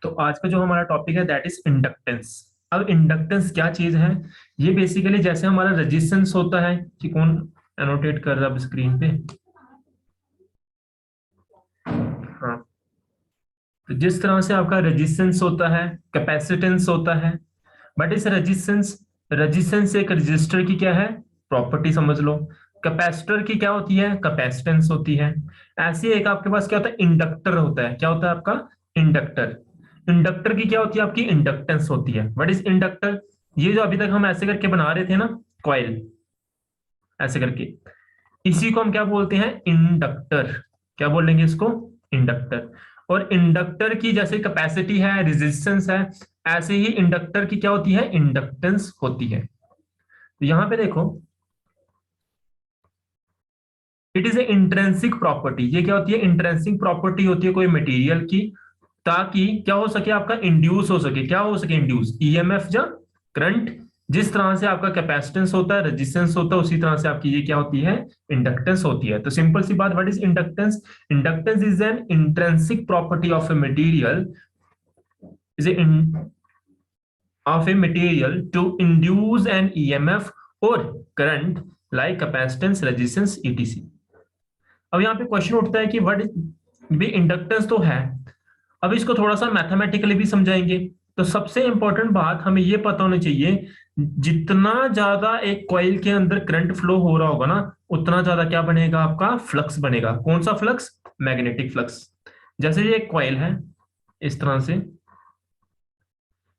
तो आज का जो हमारा टॉपिक है दैट इज इंडक्टेंस। अब इंडक्टेंस क्या चीज है? ये बेसिकली जैसे हमारा रेजिस्टेंस होता है कि कौन एनोटेट कर रहा है स्क्रीन पे? हाँ। तो जिस तरह से आपका रेजिस्टेंस होता है, कैपेसिटेंस होता है, बट इस रेजिस्टेंस रेजिस्टेंस एक रजिस्टर की क्या है? प्रॉपर्टी समझ लो। कैपेसिटर की क्या होती है? कैपेसिटेंस होती है। ऐसे एक आपके पास क्या होता है? इंडक्टर होता है। क्या होता है आपका? इंडक्टर। इंडक्टर की क्या होती है? आपकी इंडक्टेंस होती है। What is inductor? ये जो अभी तक हम ऐसे करके बना रहे थे ना, कॉइल, ऐसे करके, इसी को हम क्या बोलते हैं? इंडक्टर। क्या बोलेंगे इसको? इंडक्टर। और इंडक्टर की जैसे कैपेसिटी है, रेजिस्टेंस है, ऐसे ही इंडक्टर की क्या होती है? इंडक्टेंस होती है। तो यहां पे देखो, it is a intrinsic property. ये क्या होती है? इंट्रेंसिक प्रॉपर्टी होती है कोई मटेरियल की, ताकि क्या हो सके? आपका इंड्यूस हो सके। क्या हो सके? इंड्यूस, ईएमएफ या करंट। जिस तरह से आपका कैपेसिटेंस होता है, रेजिस्टेंस होता है, उसी तरह से आपकी ये क्या होती है? इंडक्टेंस होती है। तो सिंपल सी बात, what is inductance? Inductance is an intrinsic property of a material, is a of a material to induce an EMF or current like capacitance, resistance, etc. अब यहाँ पे क्वेश्चन उठता है कि व्हाट भी इंडक्टेंस तो है, अब इसको थोड़ा सा मैथमेटिकली भी समझाएंगे। तो सबसे इंपॉर्टेंट बात हमें ये पता होनी चाहिए, जितना ज्यादा एक कॉइल के अंदर करंट फ्लो हो रहा होगा ना, उतना ज्यादा क्या बनेगा? आपका फ्लक्स बनेगा। कौन सा फ्लक्स? Magnetic flux. जैसे ये एक कॉइल है, इस तरह से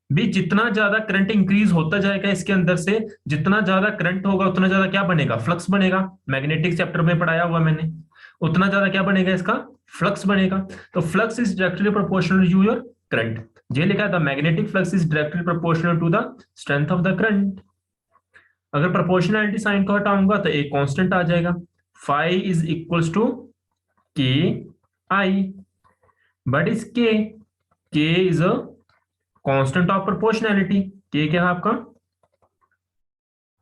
भी जितना ज्यादा करंट इंक्रीज होता जाएगा इसके अंदर से, जितना ज्यादा करंट होगा उतना ज्यादा क्या बनेगा? फ्लक्स बनेगा। मैग्नेटिक चैप्टर में पढ़ाया हुआ मैंने। उतना ज्यादा क्या बनेगा? इसका फ्लक्स बनेगा। तो flux is directly proportional to your current. ये लिखा है the magnetic flux is directly proportional to the strength of the current. अगर प्रोपोर्शनलिटी साइन को हटाऊंगा तो एक कांस्टेंट आ जाएगा, फाई इज इक्वल्स टू के आई। बट इज के is a constant of proportionality. के क्या है आपका?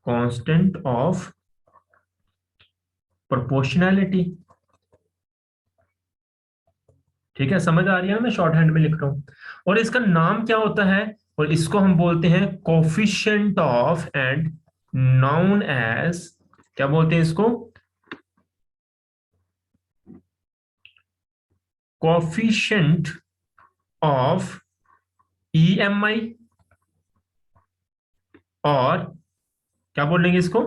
Constant of proportionality. ठीक है, समझ आ रही है? मैं शॉर्ट हैंड में लिख रहा हूं। और इसका नाम क्या होता है? और इसको हम बोलते हैं coefficient of and known as, क्या बोलते हैं इसको? Coefficient of EMI. और क्या बोलेंगे इसको?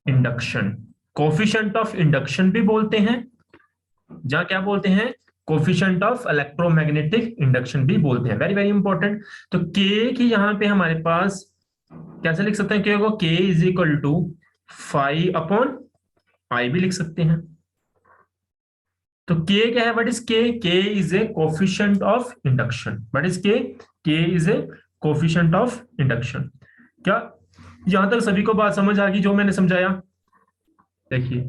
इंडक्शन। कोफिशिएंट ऑफ इंडक्शन भी बोलते हैं, जहां क्या बोलते हैं? कोफिशिएंट ऑफ इलेक्ट्रोमैग्नेटिक इंडक्शन भी बोलते हैं। Very very important. तो के की यहां पे हमारे पास कैसे लिख सकते हैं? के को K is equal to phi upon I भी लिख सकते हैं। तो के क्या है? व्हाट इज के? के is a coefficient of induction. What is के? के is a coefficient of induction. क्या यहां तक सभी को बात समझ आ गई जो मैंने समझाया? देखिए,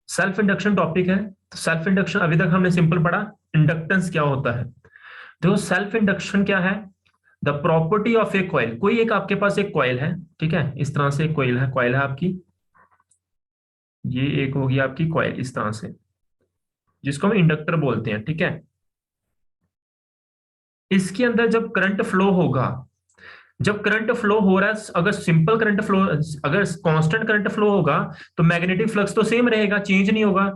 सेल्फ इंडक्शन टॉपिक है। तो सेल्फ इंडक्शन अभी तक हमने सिंपल पढ़ा। इंडक्टेंस क्या होता है? देखो, सेल्फ इंडक्शन क्या है? The property of A coil. कोई एक आपके पास एक कॉइल है, ठीक है, इस तरह से एक कॉइल है आपकी। ये एक होगी आपकी कॉइल इस तरह से, जिसको हम इंडक्टर बोलते हैं, ठीक है। इसके अंदर जब करंट फ्लो होगा, जब करंट फ्लो हो रहा है, अगर सिंपल करंट फ्लो, अगर कांस्टेंट करंट फ्लो होगा, तो मैग्नेटिक फ्लक्स तो सेम रहेगा, चेंज नहीं होगा।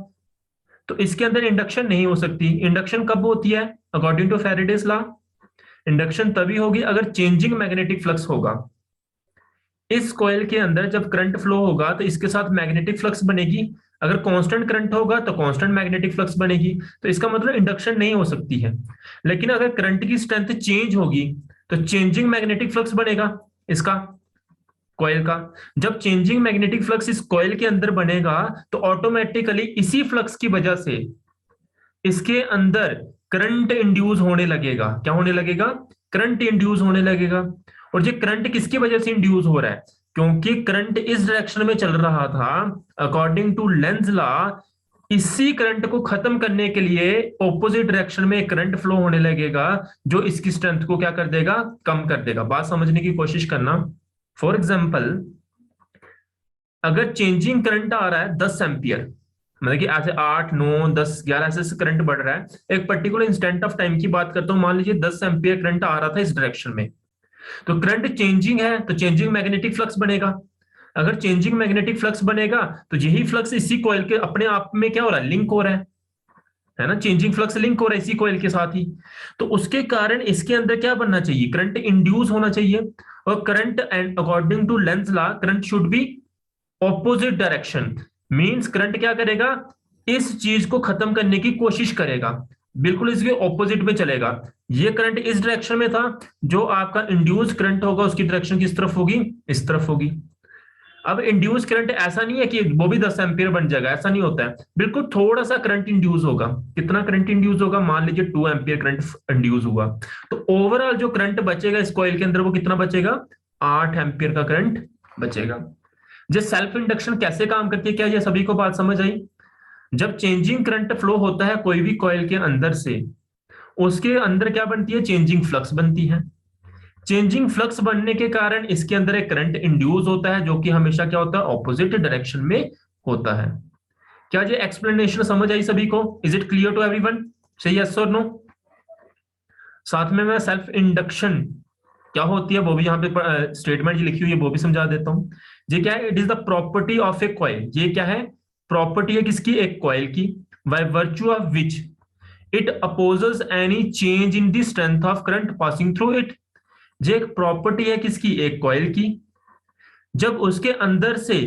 तो इसके अंदर इंडक्शन नहीं हो सकती। इंडक्शन कब होती है? According to Faraday's law, induction तभी होगी अगर चेंजिंग मैग्नेटिक फ्लक्स होगा। इस कॉइल के अंदर जब करंट फ्लो होगा तो इसके साथ मैग्नेटिक फ्लक्स बनेगी। अगर कांस्टेंट करंट होगा तो कांस्टेंट मैग्नेटिक फ्लक्स बनेगी। तो इसका मतलब इंडक्शन नहीं हो सकती है। लेकिन अगर करंट की स्ट्रेंथ चेंज होगी तो चेंजिंग मैग्नेटिक फ्लक्स बनेगा इसका, कॉइल का। जब चेंजिंग मैग्नेटिक फ्लक्स इस कॉइल के अंदर बनेगा तो ऑटोमेटिकली इसी फ्लक्स की वजह से इसके अंदर करंट इंड्यूस होने लगेगा। क्या होने लगेगा? करंट इंड्यूस होने लगेगा। और ये करंट किसकी वजह से इंड्यूस हो रहा है? क्योंकि करंट इस डायरेक्शन में चल रहा था, अकॉर्डिंग टू लेंज लॉ इसी करंट को खत्म करने के लिए ऑपोजिट डायरेक्शन में करंट फ्लो होने लगेगा, जो इसकी स्ट्रेंथ को क्या कर देगा? कम कर देगा। बात समझने की कोशिश करना। फॉर एग्जाम्पल, अगर चेंजिंग करंट आ रहा है 10 एम्पियर, मतलब कि ऐसे 8 9 10 11 ऐसे करंट बढ़ रहा है, एक पर्टिकुलर इंस्टेंट ऑफ टाइम की बात करता हूँ, मान लीजिए 10 एम्पियर करंट आ रहा था इस डायरेक्शन में, तो करंट चेंजिंग है तो चेंजिंग मैग्नेटिक फ्लक्स बनेगा। अगर चेंजिंग मैग्नेटिक फ्लक्स बनेगा तो यही फ्लक्स इसी कॉइल के अपने आप में क्या हो रहा है, लिंक हो रहा है ना, चेंजिंग फ्लक्स लिंक हो रहा है इसी कॉइल के साथ ही। तो उसके कारण इसके अंदर क्या बनना चाहिए, करंट इंड्यूस होना चाहिए। और current and according to Lenz law current should be opposite direction, means current क्या करेगा, इस चीज को खत्म करने की कोशिश करेगा, बिल्कुल इसके ऑपोजिट में चलेगा। ये करंट इस डायरेक्शन में था, जो आपका इंड्यूस करंट होगा उसकी डायरेक्शन किस तरफ होगी, इस तरफ होगी। अब इंड्यूस करंट ऐसा नहीं है कि वो भी 10 एम्पियर बन जाएगा, ऐसा नहीं होता है, बिल्कुल थोड़ा सा करंट इंड्यूस होगा। कितना करंट इंड्यूस होगा, मान लीजिए 2 एम्पियर करंट इंड्यूस हुआ, तो ओवरऑल जो करंट बचेगा इस कॉइल के अंदर वो कितना बचेगा, 8 एम्पियर का करंट बचेगा। जो सेल्फ इंडक्शन कैसे काम करती है, क्या ये सभी को बात समझ आई? जब चेंजिंग करंट फ्लो होता है कोई भी कॉइल के अंदर से, उसके अंदर क्या बनती है, चेंजिंग फ्लक्स बनती है। चेंजिंग फ्लक्स बनने के कारण इसके अंदर एक करंट इंड्यूस होता है, जो कि हमेशा क्या होता है, ऑपोजिट डायरेक्शन में होता है। क्या ये एक्सप्लेनेशन समझ आई सभी को? Is it clear to everyone? से यस और नो? साथ में मैं सेल्फ इंडक्शन क्या होती है वो भी यहाँ पे स्टेटमेंट लिखी हुई है वो भी समझा देता हूं। ये क्या है, it is the property of A coil. ये क्या है, प्रॉपर्टी है किसकी, एक कॉइल की, by virtue of which it opposes any change in the strength of current passing through it. ये एक प्रॉपर्टी है किसकी, एक कॉइल की, जब उसके अंदर से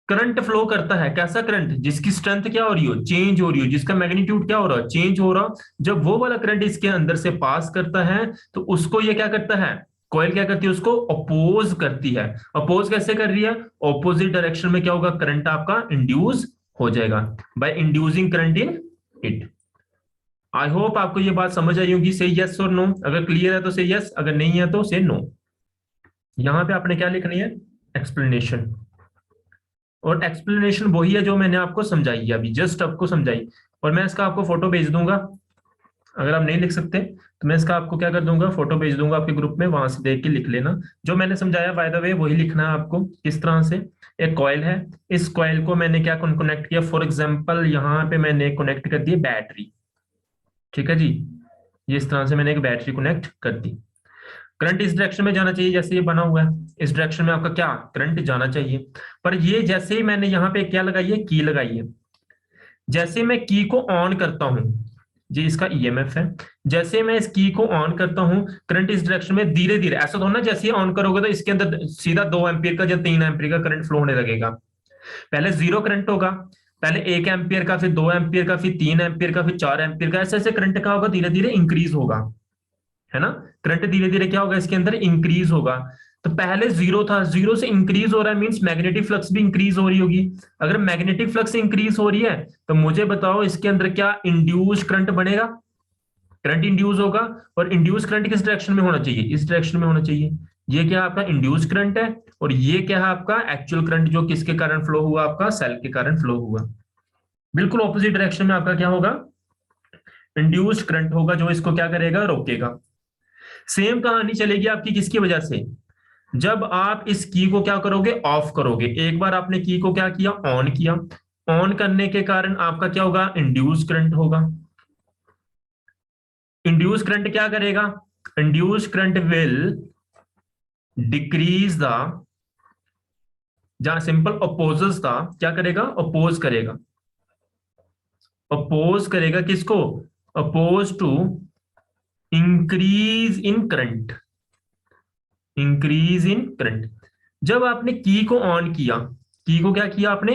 करंट फ्लो करता है, कैसा करंट, जिसकी स्ट्रेंथ क्या हो रही हो, चेंज हो रही हो, जिसका मैग्नीट्यूड क्या हो रहा है, चेंज हो रहा, जब वो वाला करंट इसके अंदर से पास करता है तो उसको ये क्या करता है, कॉइल क्या करती है, उसको अपोज करती है। अपोज कैसे कर रही है, ऑपोजिट डायरेक्शन में क्या होगा, करंट आपका इंड्यूस हो जाएगा by inducing current in it. I hope आपको ये बात समझ आई होगी। से यस और नो, अगर क्लियर है तो से यस, अगर नहीं है तो से नो। यहां पे आपने क्या लिखनी है, एक्सप्लेनेशन। और एक्सप्लेनेशन वही है जो मैंने आपको समझाई है अभी, जस्ट आपको समझाई। और मैं इसका आपको फोटो भेज दूंगा, अगर आप नहीं लिख सकते तो मैं इसका आपको क्या कर दूंगा, फोटो भेज दूंगा आपके ग्रुप में, वहां से देख के लिख लेना। जो मैंने समझाया बाय द वे वही लिखना है आपको। किस तरह से, एक कॉइल है, इस कॉइल को मैंने क्या कनेक्ट किया, फॉर एग्जाम्पल यहाँ पे मैंने कनेक्ट कर दी बैटरी, ठीक है जी, ये इस तरह से मैंने एक बैटरी कनेक्ट कर दी। करंट इस डायरेक्शन में जाना चाहिए, जैसे ये बना हुआ है इस डायरेक्शन में आपका क्या करंट जाना चाहिए। पर ये जैसे ही मैंने यहाँ पे क्या लगाई है, की लगाई है, जैसे मैं की को ऑन करता हूं, ये इसका ईएमएफ है, जैसे मैं इस की को ऑन करता हूं करंट इस डायरेक्शन में धीरे धीरे, ऐसा तो ना जैसे ही ऑन करोगे तो इसके अंदर सीधा 2 एम्पियर का या 3 एम्पियर का करंट फ्लो होने लगेगा। पहले जीरो करंट होगा, पहले 1 एम्पियर का, फिर 2 एम्पियर का, फिर 3 एम्पियर का, फिर 4 एम्पियर का, ऐसे ऐसे करंट का होगा, धीरे धीरे इंक्रीज होगा, है ना। करंट धीरे धीरे क्या होगा, इसके अंदर इंक्रीज होगा। तो पहले जीरो था, जीरो से इंक्रीज हो रहा है, मींस मैग्नेटिक फ्लक्स भी इंक्रीज हो रही होगी। अगर मैग्नेटिक फ्लक्स इंक्रीज हो रही है तो मुझे बताओ इसके अंदर क्या इंड्यूस करंट बनेगा, करंट इंड्यूस होगा। और इंड्यूस करंट किस डायरेक्शन में होना चाहिए, इस डायरेक्शन में होना चाहिए। ये क्या आपका इंड्यूस करंट है, और ये क्या है आपका एक्चुअल करंट, जो किसके कारण फ्लो हुआ, आपका सेल के कारण फ्लो हुआ। बिल्कुल ऑपोजिट डायरेक्शन में आपका क्या होगा, इंड्यूस्ड करंट होगा, जो इसको क्या करेगा, रोकेगा। सेम कहानी चलेगी आपकी किसकी वजह से, जब आप इस की को क्या करोगे, ऑफ करोगे। एक बार आपने की को क्या किया, ऑन किया, ऑन करने के कारण आपका क्या होगा, इंड्यूस करंट होगा। इंड्यूस करंट क्या करेगा, induce current will decrease the, जहां सिंपल अपोजेस था, क्या करेगा, अपोज करेगा, अपोज करेगा किसको, oppose to increase in current, increase in current. जब आपने की को ऑन किया, की को क्या किया आपने,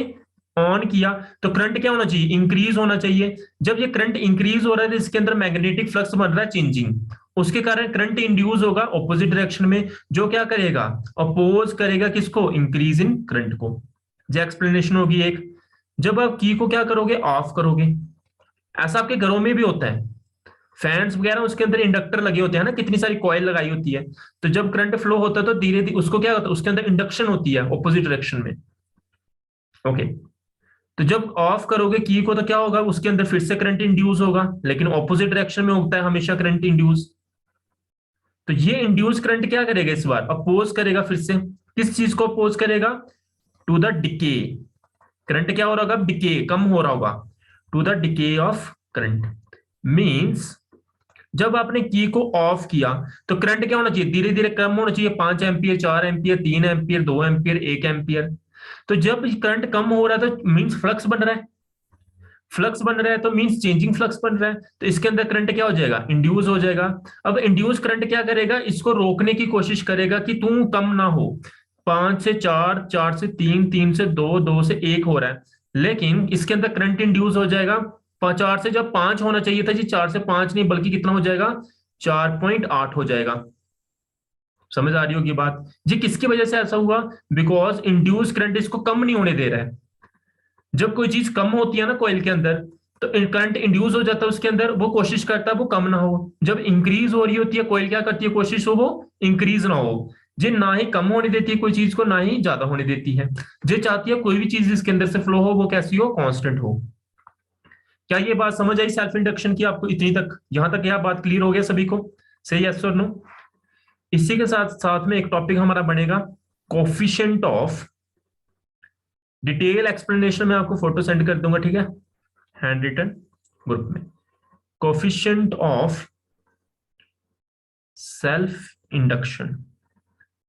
ऑन किया, तो करंट क्या होना चाहिए, इंक्रीज होना चाहिए। जब ये करंट इंक्रीज हो रहा है तो इसके अंदर मैग्नेटिक फ्लक्स बन रहा है चेंजिंग, उसके कारण करंट इंड्यूस होगा ऑपोजिट डायरेक्शन में, जो क्या करेगा, अपोज करेगा किसको, इंक्रीज इन करंट को। जो एक्सप्लेनेशन होगी एक। जब आप की को क्या करोगे, ऑफ करोगे, ऐसा आपके घरों में भी होता है, फैंस वगैरह उसके अंदर इंडक्टर लगे होते हैं ना, कितनी सारी कॉइल लगाई होती है, तो जब करंट फ्लो होता है तो धीरे धीरे उसको क्या होता है, उसके अंदर इंडक्शन होती है ऑपोजिट डायरेक्शन में। ओके, तो जब ऑफ करोगे की को तो क्या होगा, उसके अंदर फिर से करंट इंड्यूस होगा, लेकिन ऑपोजिट डायरेक्शन में होता है हमेशा करंट इंड्यूस। तो ये इंड्यूस करंट क्या करेगा, इस बार अपोज करेगा फिर से, किस चीज को अपोज करेगा, टू द डिके, करंट क्या हो रहा होगा, डिके, कम हो रहा होगा, to the decay of current. मींस जब आपने की को ऑफ किया तो करंट क्या होना चाहिए, धीरे धीरे कम होना चाहिए, 5 ampere, 4 ampere, 3 ampere, 2 ampere, 1 ampere. तो जब करंट कम हो रहा है तो मींस फ्लक्स बन रहा है, फ्लक्स बन रहा है तो मींस चेंजिंग फ्लक्स बन रहा है, तो इसके अंदर करंट क्या हो जाएगा, इंड्यूस हो जाएगा। अब इंड्यूस करंट क्या करेगा, इसको रोकने की कोशिश करेगा कि तू कम ना हो, 5 से 4, 4 से 3, 3 से 2, 2 से 1 हो रहा है, लेकिन इसके अंदर करंट इंड्यूस हो जाएगा 4 से, जब 5 होना चाहिए था जी, 4 से 5 नहीं बल्कि कितना हो जाएगा, 4.8 हो जाएगा। समझ आ रही होगी बात जी, किसकी वजह से ऐसा हुआ, बिकॉज इंड्यूस करंट इसको कम नहीं होने दे रहा है। जब कोई चीज कम होती है ना कॉइल के अंदर, तो करंट इंड्यूस हो जाता है उसके अंदर, वो कोशिश करता है वो कम ना हो। जब इंक्रीज हो रही होती है कॉइल क्या करती है, कोशिश हो वो इंक्रीज ना हो। जे ना ही कम होने देती है कोई चीज को, ना ही ज्यादा होने देती है। जे चाहती है कोई भी चीज इसके अंदर से फ्लो हो वो कैसी हो, कांस्टेंट हो। क्या ये बात समझ आई सेल्फ इंडक्शन की आपको, इतनी तक, यहां तक यह बात क्लियर हो गया सभी को, सही, यस और नो। इसी के साथ साथ में एक टॉपिक हमारा बनेगा कोफिशिएंट ऑफ, डिटेल एक्सप्लेनेशन में आपको फोटो सेंड कर दूंगा, ठीक है, हैंड रिटन ग्रुप में। कोफिशिएंट ऑफ सेल्फ इंडक्शन,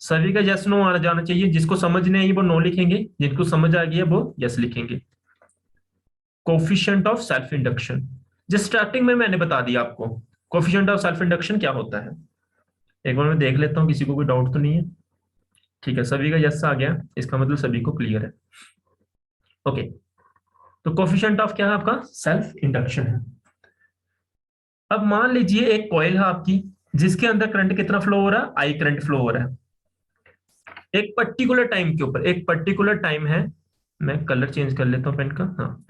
सभी का यस नो आ जाना चाहिए, जिसको समझ नहीं आई वो नो लिखेंगे, जिनको समझ आ गया वो यस लिखेंगे। कोफिशिएंट ऑफ सेल्फ इंडक्शन, जिस स्टार्टिंग में मैंने बता दिया आपको कोफिशिएंट ऑफ सेल्फ इंडक्शन क्या होता है। एक बार मैं देख लेता हूं किसी को कोई डाउट तो नहीं है, ठीक है, सभी का यस आ गया, इसका मतलब सभी को क्लियर है। ओके, तो कोफिशिएंट ऑफ क्या है आपका, सेल्फ इंडक्शन है। अब मान लीजिए एक कॉइल है आपकी, जिसके अंदर करंट कितना फ्लो हो रहा है, आई करंट फ्लो हो रहा है। एक पर्टिकुलर टाइम के ऊपर, एक पर्टिकुलर टाइम है, मैं कलर चेंज कर लेता हूं पेन का, हाँ,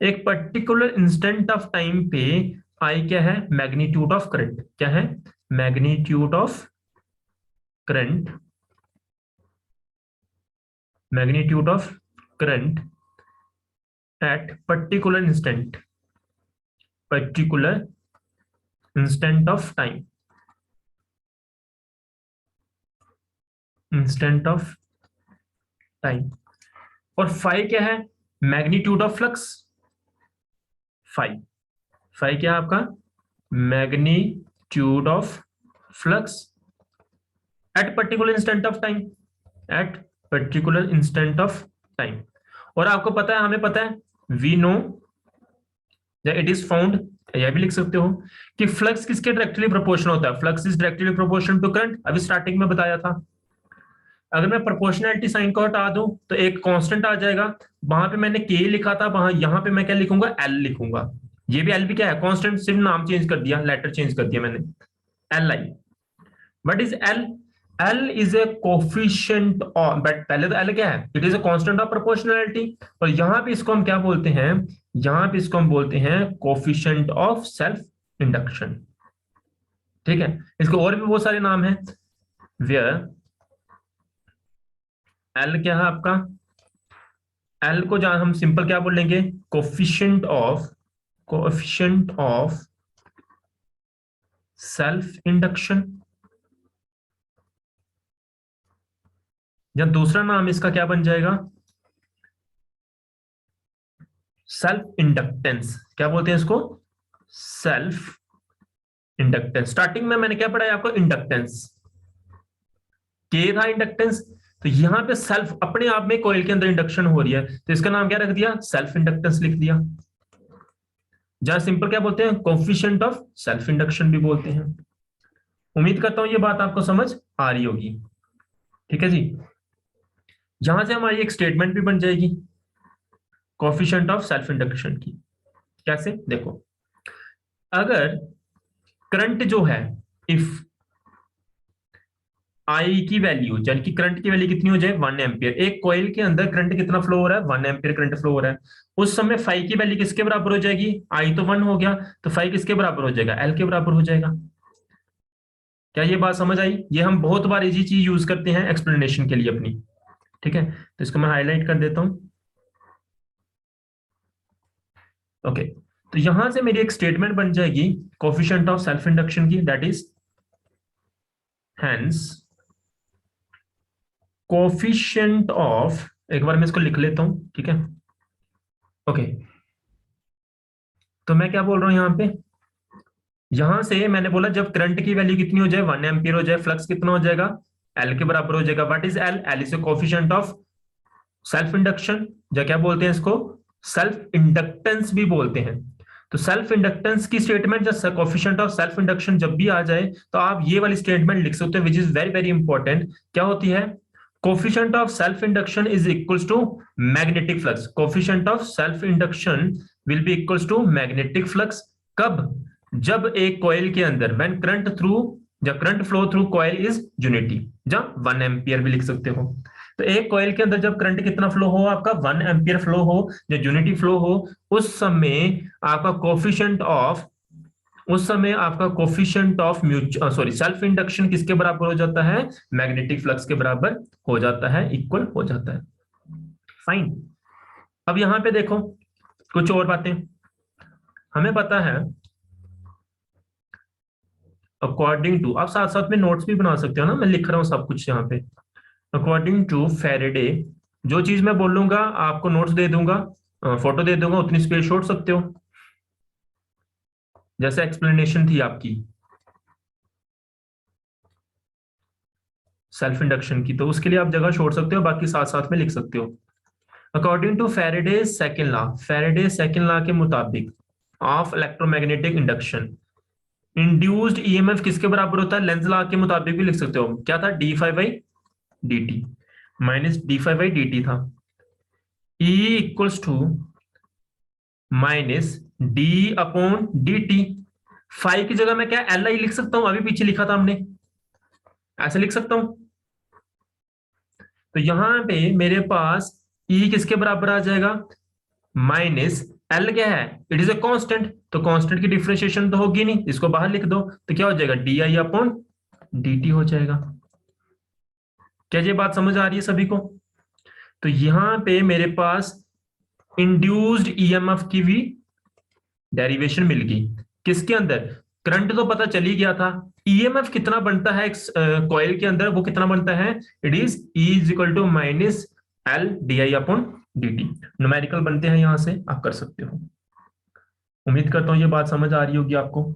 एक पर्टिकुलर इंस्टेंट ऑफ टाइम पे आई क्या है, मैग्नीट्यूड ऑफ करंट, क्या है, magnitude of current, magnitude of current at particular instant of time, instant of time. और फाई क्या है, magnitude of flux, phi, phi क्या है आपका, magnitude of flux at particular instant of time, at particular instant of time. और आपको पता है, हमें पता है, वी नो, या इट इज फाउंड, यह भी लिख सकते हो कि फ्लक्स किसके डायरेक्टली प्रोपोर्शनल होता है, flux is directly proportional to current, अभी स्टार्टिंग में बताया था। अगर मैं प्रोपोर्शनैलिटी साइन को हटा दूं तो एक कांस्टेंट आ जाएगा, वहां पे मैंने के लिखा था, वहां यहां पे मैं क्या लिखूंगा, एल लिखूंगा। ये भी एल भी क्या है, कांस्टेंट, सिर्फ नाम चेंज कर दिया, लेटर चेंज कर दिया मैंने, L I. What is L, L is a coefficient of, but पहले तो एल क्या है, it is a constant of proportionality, और यहां पे इसको हम क्या बोलते हैं, यहां पे इसको हम बोलते हैं कोफिशिएंट ऑफ सेल्फ इंडक्शन, ठीक है। इसके और भी बहुत सारे नाम हैं, वेयर एल क्या है आपका, एल को जहां हम सिंपल क्या बोलेंगे, कोफिशिएंट ऑफ सेल्फ इंडक्शन, या दूसरा नाम इसका क्या बन जाएगा, सेल्फ इंडक्टेंस, क्या बोलते हैं इसको, सेल्फ इंडक्टेंस। स्टार्टिंग में मैंने क्या पढ़ाया आपको, इंडक्टेंस, के था इंडक्टेंस, तो यहां पे सेल्फ, अपने आप में कॉइल के अंदर इंडक्शन हो रही है, तो इसका नाम क्या रख दिया, सेल्फ इंडक्टेंस लिख दिया। जहां सिंपल क्या बोलते हैं, कोफिशिएंट ऑफ सेल्फ इंडक्शन भी बोलते हैं। उम्मीद करता हूं ये बात आपको समझ आ रही होगी, ठीक है जी। यहां से हमारी एक स्टेटमेंट भी बन जाएगी कोफिशिएंट ऑफ सेल्फ इंडक्शन की। कैसे, देखो, अगर करंट जो है, इफ आई की वैल्यू, यानी कि करंट की वैल्यू कितनी हो जाए, 1 एम्पियर, एक कॉइल के अंदर करंट कितना फ्लो हो रहा है, 1 एम्पियर करंट फ्लो हो रहा है, उस समय फाई की वैल्यू किसके बराबर हो जाएगी, आई तो 1 हो गया, तो फाई किसके बराबर हो जाएगा, एल के बराबर हो जाएगा। क्या ये बात समझ आई, ये हम बहुत बार इजी चीज यूज करते हैं एक्सप्लेनेशन के लिए अपनी, ठीक है, तो इसको मैं हाईलाइट कर देता हूं। ओके, तो यहां से मेरी एक स्टेटमेंट बन जाएगी कोफिशिएंट ऑफ सेल्फ इंडक्शन की, that is hence coefficient of, एक बार मैं इसको लिख लेता हूं, ठीक है, ओके, तो मैं क्या बोल रहा हूं यहां पे, यहां से मैंने बोला जब करंट की वैल्यू कितनी हो जाए, 1 एम्पियर हो जाए, फ्लक्स कितना हो जाएगा, एल के बराबर हो जाएगा। What is L? L is coefficient of self induction, या क्या बोलते हैं इसको, सेल्फ इंडक्टेंस भी बोलते हैं। तो सेल्फ इंडक्टेंस की स्टेटमेंट, जब कोफिशिएंट ऑफ सेल्फ इंडक्शन जब भी आ जाए, तो आप ये वाली स्टेटमेंट लिख सकते हो, which is very very important. क्या होती है? Coefficient of self induction is equals to magnetic flux. Coefficient of self induction will be equals to magnetic flux. कब? जब एक कॉइल के अंदर, व्हेन करंट थ्रू, जब current flow through coil is unity, जब 1 एम्पियर भी लिख सकते हो। तो एक कॉइल के अंदर जब करंट कितना फ्लो हो, आपका 1 एम्पियर फ्लो हो, या यूनिटी फ्लो हो, उस समय आपका कोफिशिएंट ऑफ, उस समय आपका coefficient of mutual sorry self induction किसके बराबर हो जाता है? मैग्नेटिक फ्लक्स के बराबर हो जाता है, इक्वल हो जाता है। फाइन। अब यहां पे देखो कुछ और बातें हमें पता है। अकॉर्डिंग टू, आप साथ साथ में नोट्स भी बना सकते हो ना, मैं लिख रहा हूं सब कुछ यहाँ पे। अकॉर्डिंग टू फैराडे, जो चीज मैं बोलूंगा आपको नोट्स दे दूंगा, फोटो दे दूंगा, उतनी स्पेस छोड़ सकते हो, जैसे एक्सप्लेनेशन थी आपकी सेल्फ इंडक्शन की, तो उसके लिए आप जगह छोड़ सकते हो, बाकी साथ साथ में लिख सकते हो। According to Faraday second law, Faraday second law के मुताबिक of electromagnetic induction, induced EMF किसके बराबर होता है? लेंज लॉ के मुताबिक भी लिख सकते हो। क्या था? D five by D T, minus D five by D T था। E equals to minus D upon D T. Five की जगह मैं क्या एल आई लिख सकता हूं? अभी पीछे लिखा था हमने, ऐसे लिख सकता हूं। तो यहां पे मेरे पास ई किसके बराबर आ जाएगा? माइनस एल क्या है? इट इज ए कांस्टेंट, तो कांस्टेंट की डिफरेंशिएशन तो होगी नहीं, इसको बाहर लिख दो, तो क्या हो जाएगा? D I upon D T हो जाएगा। क्या ये बात समझ आ रही है सभी को? तो यहां पे मेरे पास इंड्यूस्ड ईएमएफ की भी डेरिवेशन मिल गई। किसके अंदर? करंट तो पता चल ही गया था, ईएमएफ कितना बनता है कॉइल के अंदर, वो कितना बनता है? It is E is equal to minus L D I upon D T. Numerical बनते हैं, यहां से आप कर सकते हो। उम्मीद करता हूं ये बात समझ आ रही होगी आपको।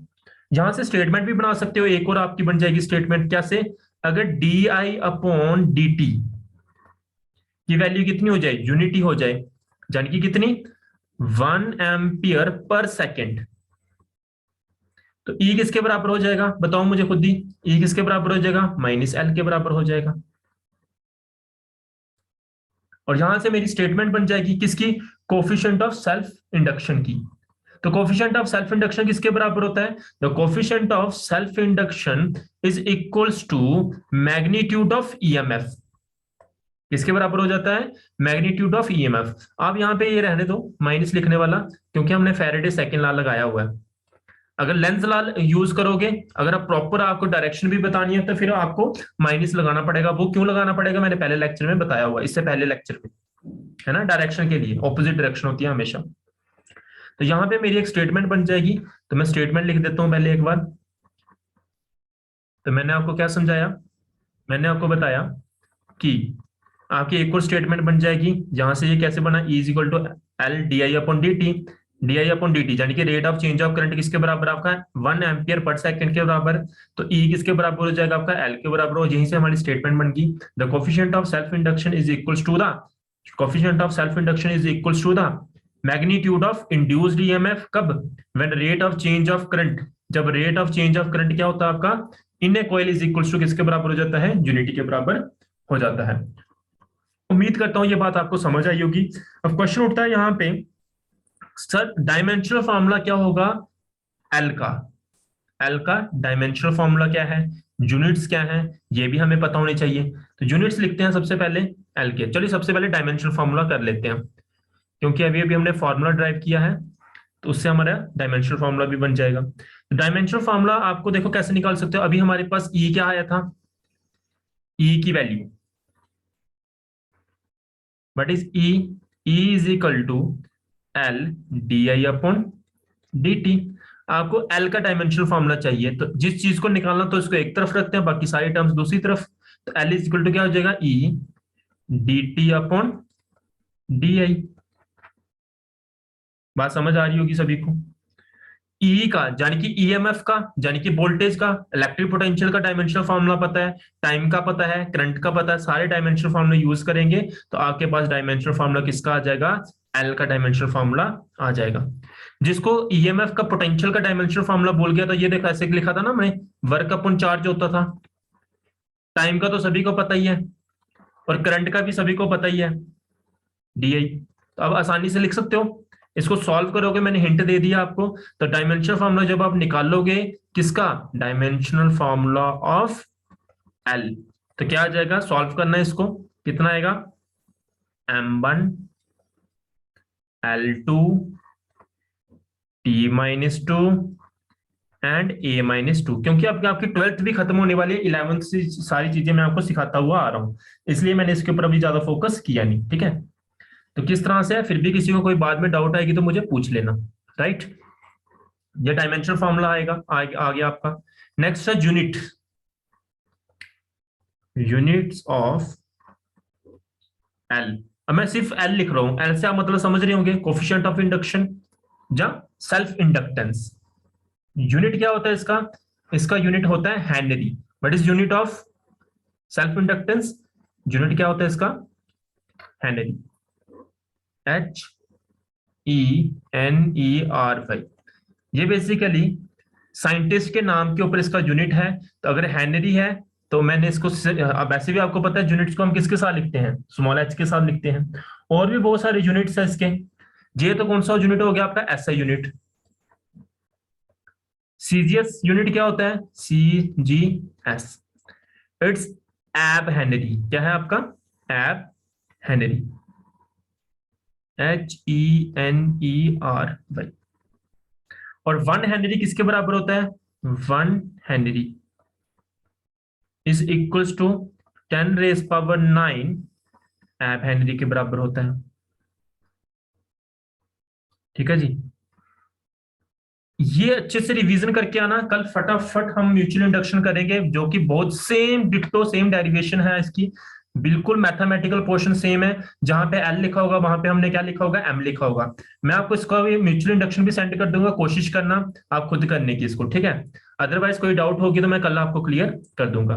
यहां से स्टेटमेंट भी बना सकते हो, एक और आपकी बन जाएगी स्टेटमेंट। कैसे? अगर D I upon D T की वैल्यू कितनी हो जाए? यूनिटी हो जाए, यानी कि कितनी? 1 एम्पियर पर सेकेंड, तो ई किसके बराबर हो जाएगा? बताओ मुझे खुद ही। ई किसके बराबर हो जाएगा? माइनस एल के बराबर हो जाएगा। और यहां से मेरी स्टेटमेंट बन जाएगी किसकी? कोफिशिएंट ऑफ सेल्फ इंडक्शन की। तो कोफिशिएंट ऑफ सेल्फ इंडक्शन किसके बराबर होता है? The coefficient of self induction is equals to magnitude of EMF. किसके बराबर हो जाता है? Magnitude of EMF. आप यहां पे ये रहने दो माइनस लिखने वाला, क्योंकि हमने फैराडे सेकंड लॉ लगाया हुआ है। अगर लेंस लॉ यूज करोगे, अगर आप प्रॉपर आपको डायरेक्शन भी बतानी है, तो फिर आपको माइनस लगाना पड़ेगा। वो क्यों लगाना पड़ेगा? मैंने पहले लेक्चर में बताया हुआ, इससे पहले लेक्चर में, है ना। डायरेक्शन के लिए ऑपोजिट डायरेक्शन होती है हमेशा। तो यहां पे मेरी एक स्टेटमेंट बन जाएगी, तो मैं स्टेटमेंट लिख देता हूं पहले एक बार। तो मैंने आपको क्या समझाया? मैंने आपको बताया कि आपकी एक और स्टेटमेंट बन जाएगी, जहां से ये कैसे बना, E is equal to L D I upon D T, D I upon D T, यानी कि rate of change of current किसके बराबर आपका? 1 एम्पियर पर सेकेंड के बराबर। तो ई किसके बराबर हो जाएगा आपका? एल के बराबर हो। यहीं से हमारी स्टेटमेंट बन गई, the coefficient of self induction is equals to the, coefficient of self induction is equals to the magnitude of induced EMF. कब? When rate of change of current, जब rate of change of current क्या होता है आपका? In a coil is equals to किसके बराबर हो जाता है? यूनिटी के बराबर हो जाता है। उम्मीद करता हूं ये बात आपको समझ आई होगी। अब क्वेश्चन उठता है यहां पे, सर डायमेंशनल फॉर्मूला क्या होगा एल का? एल का डायमेंशनल फॉर्मूला क्या है? यूनिट्स क्या है? ये भी हमें पता होनी चाहिए। तो यूनिट्स लिखते हैं सबसे पहले एल के। चलिए सबसे पहले डायमेंशनल फॉर्मूला कर लेते हैं, क्योंकि अभी अभी हमने फॉर्मूला ड्राइव किया है, तो उससे हमारा डायमेंशनल फॉर्मूला भी बन जाएगा। तो डायमेंशनल फॉर्मूला आपको देखो कैसे निकाल सकते हो। अभी हमारे पास ई क्या आया था? ई की value, what is E? E is equal to L D I upon D T. आपको एल का डायमेंशनल फॉर्मूला चाहिए, तो जिस चीज को निकालना तो इसको एक तरफ रखते हैं, बाकी सारी टर्म्स दूसरी तरफ। तो एल इज इक्वल टू क्या हो जाएगा? E D T upon D I. बात समझ आ रही होगी सभी को। ई का यानी कि ईएमएफ का यानी कि वोल्टेज का, इलेक्ट्रिक पोटेंशियल का डायमेंशनल फार्मूला पता है, टाइम का पता है, करंट का पता है, सारे डायमेंशनल फार्मूला यूज करेंगे तो आपके पास डायमेंशनल फार्मूला किसका आ जाएगा, एल का डायमेंशनल फार्मूला आ जाएगा। जिसको ईएमएफ का पोटेंशियल का डायमेंशनल फार्मूला बोल गया था, ये देखो ऐसे लिखा था ना मैंने, वर्क अपन चार्ज होता था। टाइम का तो सभी को पता ही है, और करंट का भी सभी को पता ही है, डीआई। तो अब आसानी से लिख सकते हो, इसको सॉल्व करोगे, मैंने हिंट दे दिया आपको। तो डायमेंशनल फार्मूला जब आप निकालोगे किसका, डायमेंशनल फार्मूला ऑफ एल, तो क्या आ जाएगा, सॉल्व करना है इसको, कितना आएगा, m1 l2 t-2 and a-2, क्योंकि अब आपकी 12th भी खत्म होने वाली है, 11th से सारी चीजें मैं आपको सिखाता हुआ आ रहा हूं, इसलिए मैंने इसके ऊपर अभी ज्यादा फोकस किया नहीं, ठीक है। तो किस तरह से है, फिर भी किसी को कोई बाद में डाउट आएगी तो मुझे पूछ लेना, राइट। ये डायमेंशनल फॉर्मूला आएगा, आ गया आपका। नेक्स्ट है यूनिट, यूनिट्स ऑफ एल। अब मैं सिर्फ एल लिख रहा हूं, एल से आप मतलब समझ रहे होंगे, कोफिशिएंट ऑफ इंडक्शन या सेल्फ इंडक्टेंस। यूनिट क्या होता है इसका, इसका यूनिट होता है Henry. What is unit of self inductance, unit क्या होता है इसका, हेनरी, HENERY। ये बेसिकली साइंटिस्ट के नाम के ऊपर इसका यूनिट है। तो अगर हेनरी है तो मैंने इसको, अब वैसे भी आपको पता है यूनिट्स को हम किसके साथ लिखते हैं, स्मॉल एच के साथ लिखते हैं, और भी बहुत सारे यूनिट्स है इसके। ये तो कौन सा यूनिट हो गया आपका, एसआई यूनिट। सीजीएस यूनिट क्या होता है, CGS, इट्स एब हेनरी। क्या है आपका, एब हेनरी, HENERY। और 1 हेनरी किसके बराबर होता है, 1 हेनरी इज इक्वल्स टू 10⁹ एब हेनरी के बराबर होता है, ठीक है जी। ये अच्छे से रिवीजन करके आना, कल फटाफट हम म्यूचुअल इंडक्शन करेंगे, जो कि बहुत सेम डिट्टो सेम डेरिवेशन है इसकी, बिल्कुल मैथमेटिकल पोर्शन सेम है। जहां पे एल लिखा होगा वहां पे हमने क्या लिखा होगा, एम लिखा होगा। मैं आपको इसका भी म्यूचुअल इंडक्शन भी सेंड कर दूंगा, कोशिश करना आप खुद करने की इसको, ठीक है। अदरवाइज कोई डाउट होगी तो मैं कल आपको क्लियर कर दूंगा।